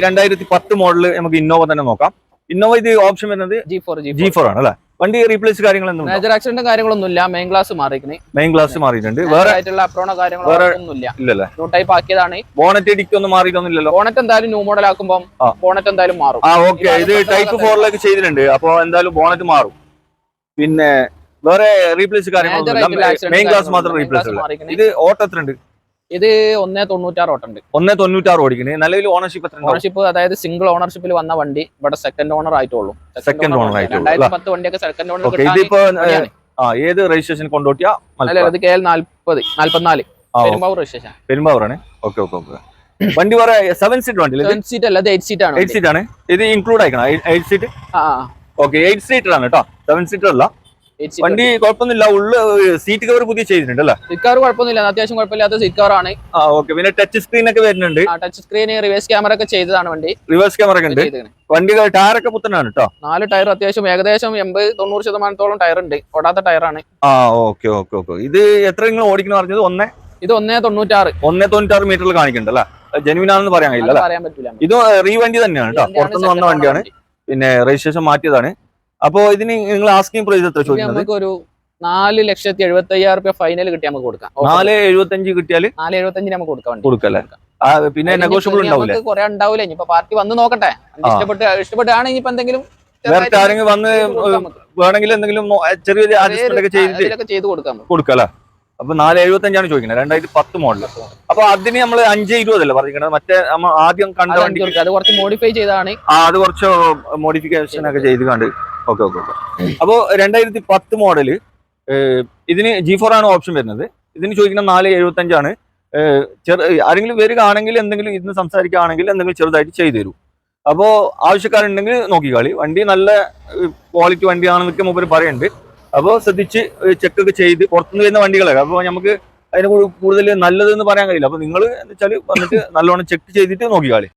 2010 model നമുക്ക് Innova തന്നെ നോക്കാം. ഇന്നോവ ഇത് ഓപ്ഷൻ വരുന്നത് G4 ആണ് അല്ലേ? വണ്ടി റീപ്ലേസ് കാര്യങ്ങളൊന്നും മേജർ ആക്സിഡന്റ് കാര്യങ്ങളൊന്നുമില്ല. മെയിൻ ഗ്ലാസ് മാറിയിട്ടുണ്ട്. വേറെ അപ്രോണോ കാര്യങ്ങളൊന്നുമില്ല. ഇല്ലല്ലേ? ന്യൂ ടൈപ്പ് ആക്കിയതാണ്. ബോണറ്റ് ഇടിക്കൊന്നും മാറിയിട്ടൊന്നുമില്ലല്ലോ? ബോണറ്റ് എന്തായാലും ന്യൂ മോഡൽ ആക്കുമ്പോൾ ബോണറ്റ് എന്തായാലും മാറും. ഓക്കെ. ഇത് ടൈപ്പ് 4 ചെയ്തിട്ടുണ്ട്. അപ്പൊ എന്തായാലും ബോണറ്റ് മാറും. പിന്നെ വേറെ റീപ്ലേസ് കാര്യങ്ങളൊന്നുമില്ല. മെയിൻ ഗ്ലാസ് മാത്രം റീപ്ലേസ്. ഇത് ഓട്ടോ എത്ര ഉണ്ട്? ഇത് 1.96 ഓട്ടുണ്ട്. 1.96 ഓടിക്കുന്നത്. നിലവിൽ ഓണർഷിപ്പ് എത്ര? ഓണർഷിപ്പ് അതായത് സിംഗിൾ ഓണർഷിപ്പിൽ വന്ന വണ്ടി ഇവിടെ സെക്കൻഡ് ഓണർ ആയിട്ടുള്ളൂ. 2010 വണ്ടിയൊക്കെ സെക്കൻഡ് ഓണർ. ഇതിപ്പോ ഏത് രജിസ്ട്രേഷൻ കൊണ്ടോട്ടിയാ? ഇത് KL 44 പെരുമ്പാവൂർ ആണ്. ഓക്കെ. വണ്ടി വേറെ 7 സീറ്റ് വണ്ടി? 7 സീറ്റ് അല്ല, ഇത് 8 സീറ്റ് ആണ്. 8 സീറ്റ് ആണ്. ഇത് ഇൻക്ലൂഡ് ആയിക്കണം 8 സീറ്റ്. ഓക്കെ, 8 സീറ്റർ ആണ് കേട്ടോ, 7 സീറ്റർ അല്ല. വണ്ടി കുഴപ്പമൊന്നുമില്ല. ഉള്ളു സീറ്റ് കവർ പുതിയ ചെയ്തിട്ടുണ്ട് അല്ലേ? സീറ്റ് കവർ കുഴപ്പമൊന്നുമില്ല, അത്യാവശ്യം കുഴപ്പമില്ലാത്ത സീറ്റ് കവർ ആണ്. ഓക്കെ. പിന്നെ ടച്ച് സ്ക്രീൻ ഒക്കെ വരുന്നുണ്ട്. ടച്ച് സ്ക്രീൻ, റിവേഴ്സ് ക്യാമറ ഒക്കെ ചെയ്തതാണ് വണ്ടി. റിവേഴ്സ് ക്യാമറ ഒക്കെ ഉണ്ട്. വണ്ടി ടയർ ഒക്കെ പുത്തനാണ് കേട്ടോ. 4 ടയർ അത്യാവശ്യം ഏകദേശം 80-90% ടയർ ഉണ്ട്. ഓടാത്ത ടയറാണ്. ഓക്കെ. ഇത് എത്ര നിങ്ങൾ ഓടിക്കുന്ന പറഞ്ഞത്? ഇത് 1.96 1.96 മീറ്ററിൽ കാണിക്കുന്നുണ്ട് അല്ലേ? ജെനുവിൻ ആണെന്ന് പറയാൻ കഴിയില്ല. പറയാൻ പറ്റില്ല. ഇത് റീവണ്ടി തന്നെയാണ് കേട്ടോ, പുറത്തുനിന്ന് വന്ന വണ്ടിയാണ്. പിന്നെ രജിസ്ട്രേഷൻ മാറ്റിയതാണ്. അപ്പൊ ഇതിന് നിങ്ങൾ ആസ്കിംഗ് പ്രൈസ് എത്ര ചോദിക്കുന്നത്? നമുക്ക് ഒരു 4,75,000 ഫൈനൽ കിട്ടി നമുക്ക് കൊടുക്കാം. 4.75 കിട്ടിയാൽ 4.75 നമുക്ക് കൊടുക്കല്ലേ? പിന്നെ നെഗോഷ്യബിൾ ഉണ്ടാവില്ല? കുറെ ഉണ്ടാവില്ല. ഇനിയിപ്പോ പാർട്ടി വന്ന് നോക്കട്ടെ. ഇഷ്ടപ്പെട്ടാണ് ഇനിയിപ്പോ എന്തെങ്കിലും വേറെ ആരെങ്കിലും വന്ന് വേണമെങ്കിൽ എന്തെങ്കിലും ചെറിയൊരു അഡ്ജസ്റ്റ്മെന്റ് ഒക്കെ ചെയ്ത് കൊടുക്കല്ലേ? അപ്പൊ 4.75 ചോദിക്കുന്നത്. 2010 മോഡൽ. അപ്പൊ അതിന് നമ്മൾ 5.20 അല്ലേ പറഞ്ഞിരിക്കുന്നത്? മറ്റേ നമ്മൾ ആദ്യം കണ്ട വണ്ടി അത് കുറച്ച് മോഡിഫൈ ചെയ്താണ്. അത് കുറച്ച് മോഡിഫിക്കേഷൻ ഒക്കെ ചെയ്ത് കണ്ട്. ഓക്കെ. അപ്പോ 2010 മോഡല് ഇതിന് G4 ആണ് ഓപ്ഷൻ വരുന്നത്. ഇതിന് ചോദിക്കുന്ന 4.75 ആണ്. ആരെങ്കിലും വരികയാണെങ്കിൽ എന്തെങ്കിലും ഇതിന് സംസാരിക്കുകയാണെങ്കിൽ എന്തെങ്കിലും ചെറുതായിട്ട് ചെയ്തു തരും. അപ്പോൾ ആവശ്യക്കാരുണ്ടെങ്കിൽ നോക്കിക്കാളി. വണ്ടി നല്ല ക്വാളിറ്റി വണ്ടിയാണെന്നൊക്കെ മൂപ്പര് പറയുന്നുണ്ട്. അപ്പോൾ ശ്രദ്ധിച്ച് ചെക്കൊക്കെ ചെയ്ത് പുറത്തുനിന്ന് വരുന്ന വണ്ടികളൊക്കെ. അപ്പോൾ നമുക്ക് അതിനെ കൂടുതൽ നല്ലതെന്ന് പറയാൻ കഴിയില്ല. അപ്പോൾ നിങ്ങൾ എന്ന് വെച്ചാൽ വന്നിട്ട് നല്ലോണം ചെക്ക് ചെയ്തിട്ട് നോക്കിക്കാളി.